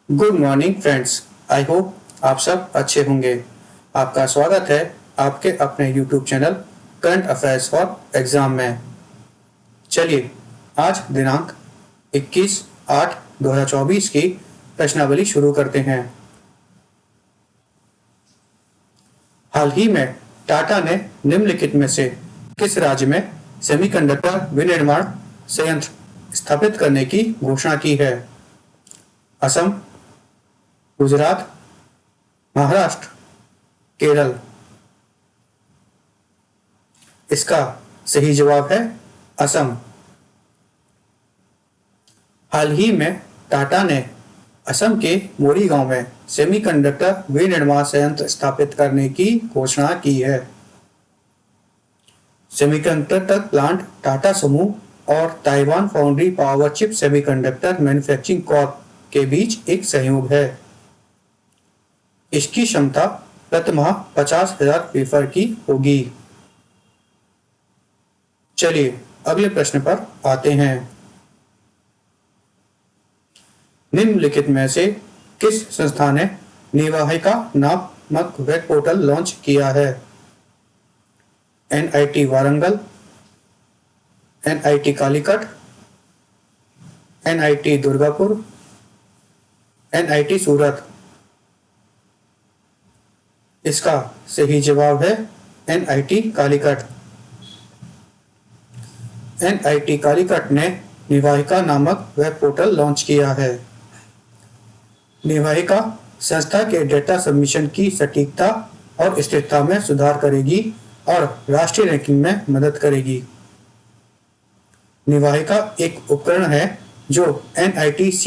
Good morning friends. I hope आप सब अच्छे होंगे। आपका स्वागत है आपके अपने YouTube channel current affairs for exam में। चलिए आज दिनांक 21/8/2024 की प्रश्नावली शुरू करते हैं। हाल ही में टाटा ने निम्नलिखित में से किस राज्य में सेमीकंडक्टर विनिर्माण संयंत्र स्थापित करने की घोषणा की है? असम, गुजरात, महाराष्ट्र, केरल। इसका सही जवाब है असम। हाल ही में टाटा ने असम के मोरीगांव में सेमीकंडक्टर विनिर्माण संयंत्र स्थापित करने की घोषणा की है। सेमीकंडक्टर प्लांट टाटा समूह और Taiwan foundry power chip semiconductor manufacturing Corp के बीच एक सहयोग है। इसकी क्षमता प्रति माह 50,000 वेफर की होगी। चलिए अगले प्रश्न पर आते हैं। निम्नलिखित में से किस संस्था ने निवाहिका नामक वेब पोर्टल लॉन्च किया है? NIT Warangal, NIT Calicut, NIT Durgapur, NIT सूरत। इसका सही जवाब है NIT कालीकट। NIT कालीकट ने निवाहिका नामक वेब पोर्टल लॉन्च किया है। निवाहिका संस्था के डेटा सबमिशन की सटीकता और स्थिरता में सुधार करेगी और राष्ट्रीय रैंकिंग में मदद करेगी। निवाहिका एक उपकरण है जो NITC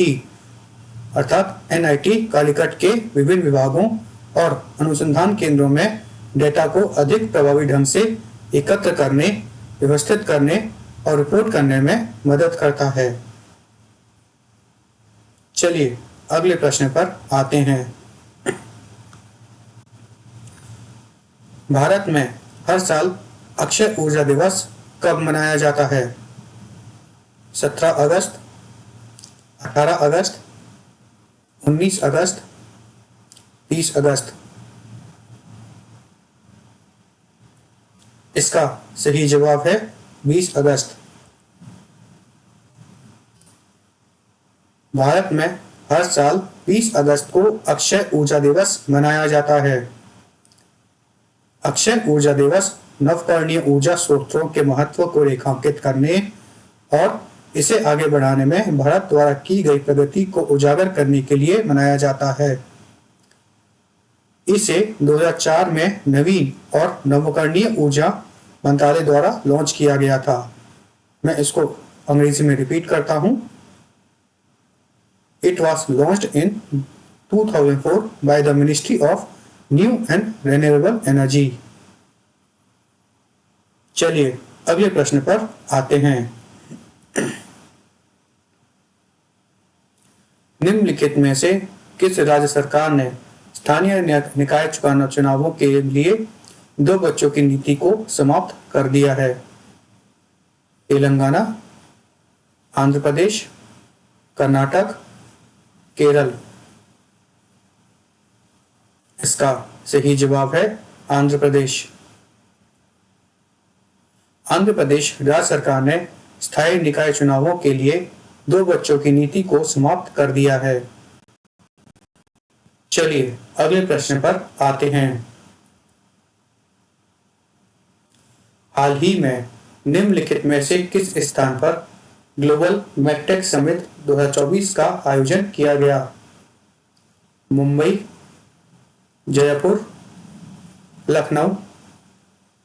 अर्थात NIT कालीकट के विभिन्न विभागों और अनुसंधान केंद्रों में डेटा को अधिक प्रभावी ढंग से एकत्र करने, व्यवस्थित करने और रिपोर्ट करने में मदद करता है। चलिए अगले प्रश्न पर आते हैं। भारत में हर साल अक्षय ऊर्जा दिवस कब मनाया जाता है? 17 अगस्त, 18 अगस्त, 19 अगस्त, 30 अगस्त। इसका सही जवाब है 20 अगस्त। भारत में हर साल 20 अगस्त को अक्षय ऊर्जा दिवस मनाया जाता है। अक्षय ऊर्जा दिवस नवकरणीय ऊर्जा स्रोतों के महत्व को रेखांकित करने और इसे आगे बढ़ाने में भारत द्वारा की गई प्रगति को उजागर करने के लिए मनाया जाता है। इसे 2004 में नवीन और नवकरणीय ऊर्जा मंत्रालय द्वारा लॉन्च किया गया था। मैं इसको अंग्रेजी में रिपीट करता हूं। It was launched in 2004 by the Ministry of New and Renewable Energy। चलिए अगले प्रश्न पर आते हैं। निम्नलिखित में से किस राज्य सरकार ने स्थानीय निकाय चुनावों के लिए 2 बच्चों की नीति को समाप्त कर दिया है? तेलंगाना, आंध्र प्रदेश, कर्नाटक, केरल। इसका सही जवाब है आंध्र प्रदेश। आंध्र प्रदेश राज्य सरकार ने स्थायी निकाय चुनावों के लिए 2 बच्चों की नीति को समाप्त कर दिया है। चलिए अगले प्रश्न पर आते हैं। हाल ही में निम्नलिखित में से किस स्थान पर ग्लोबल मेडटेक समिट 2024 का आयोजन किया गया? मुंबई, जयपुर, लखनऊ,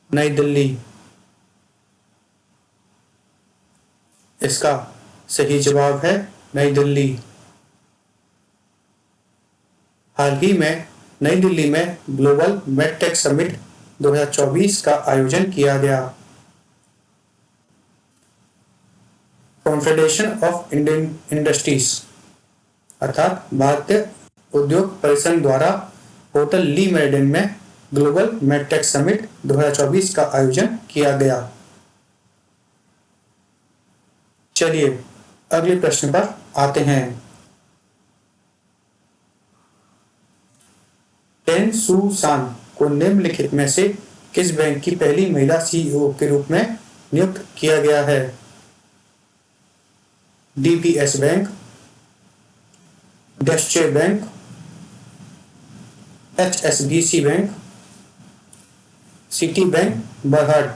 नई दिल्ली। इसका सही जवाब है नई दिल्ली। हाल ही में नई दिल्ली में ग्लोबल मेडटेक समिट 2024 का आयोजन किया गया। कॉन्फेडरेशन ऑफ इंडियन इंडस्ट्रीज अर्थात भारतीय उद्योग परिसंघ द्वारा होटल ली मेरिडियन में ग्लोबल मेडटेक समिट 2024 का आयोजन किया गया। चलिए अगले प्रश्न पर आते हैं। टेन सू सान को निम्नलिखित में से किस बैंक की पहली महिला सीईओ के रूप में नियुक्त किया गया है? DBS bank, Deutsche bank, HSBC bank, Citi bank बरहड़।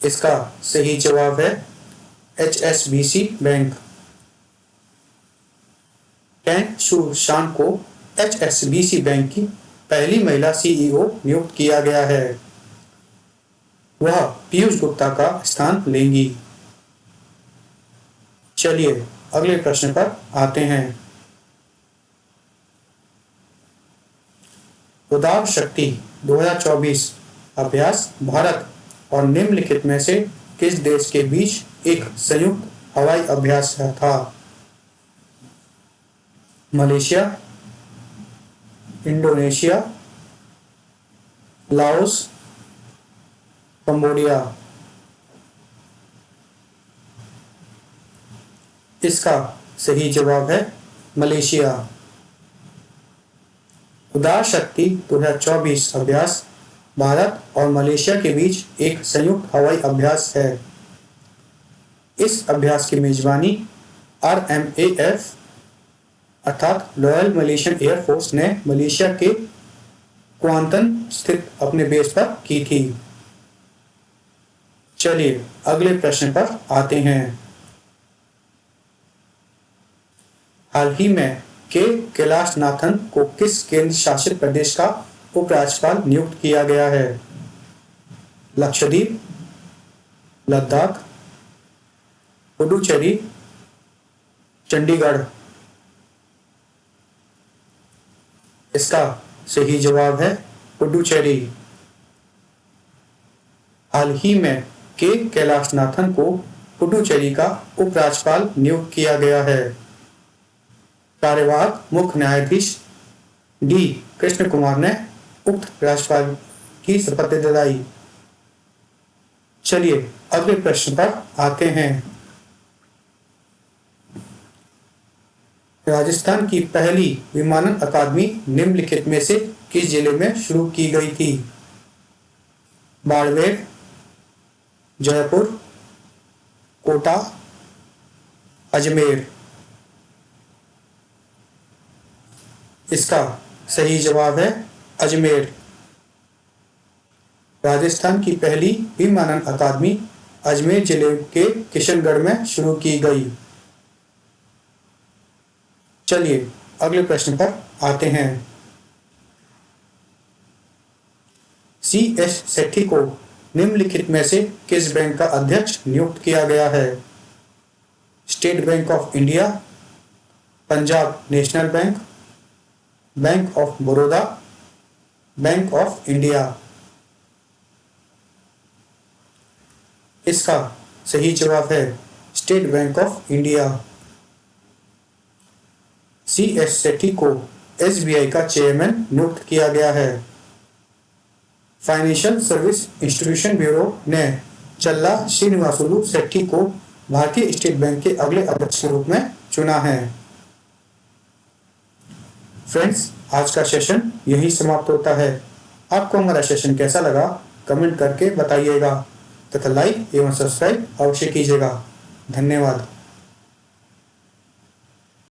इसका सही जवाब है एचएसबीसी बैंक। टेन शू शान को एचएसबीसी बैंक की पहली महिला सीईओ नियुक्त किया गया है। वह पीयूष गुप्ता का स्थान लेंगी। चलिए अगले प्रश्न पर आते हैं। उदार शक्ति 2024 अभ्यास भारत और निम्नलिखित में से किस देश के बीच एक संयुक्त हवाई अभ्यास था? Malaysia, Indonesia, Laos, Cambodia. इसका सही जवाब है मलेशिया। उदार शक्ति 2024 अभ्यास भारत और मलेशिया के बीच एक संयुक्त हवाई अभ्यास है। इस अभ्यास की मेजबानी RMAF अर्थात रॉयल मलेशियन एयरफोर्स ने मलेशिया के क्वांतन स्थित अपने बेस पर की थी। चलिए अगले प्रश्न पर आते हैं। हाल ही में के कैलाशनाथन को किस केंद्र शासित प्रदेश का उपराज्यपाल नियुक्त किया गया है? लक्षद्वीप, लद्दाख, पुडुचेरी, चंडीगढ़। इसका सही जवाब है पुडुचेरी। हाल ही में के कैलाशनाथन को पुडुचेरी का उपराज्यपाल नियुक्त किया गया है। कार्यवाहक मुख्य न्यायाधीश डी कृष्ण कुमार ने उक्त राज्यपाल की शपथ दिलाई। चलिए अगले प्रश्न पर आते हैं। राजस्थान की पहली विमानन अकादमी निम्नलिखित में से किस जिले में शुरू की गई थी? बाड़मेर, जयपुर, कोटा, अजमेर। इसका सही जवाब है अजमेर। राजस्थान की पहली विमानन अकादमी अजमेर जिले के किशनगढ़ में शुरू की गई। चलिए अगले प्रश्न पर आते हैं। CS सेठी को निम्नलिखित में से किस बैंक का अध्यक्ष नियुक्त किया गया है? State bank of India, Punjab national bank, bank of Baroda, bank of India. इसका सही जवाब है state bank of India. CS सेठी को SBI का चेयरमैन नियुक्त किया गया है। फाइनेंशियल सर्विस इंस्टीट्यूशन ब्यूरो ने चल्ला श्रीनिवासुलु सेठी को भारतीय स्टेट बैंक के अगले अध्यक्ष के रूप में चुना है। फ्रेंड्स, आज का सेशन यही समाप्त होता है। आपको हमारा सेशन कैसा लगा कमेंट करके बताइएगा तथा लाइक एवं सब्सक्राइब अवश्य कीजिएगा। धन्यवाद।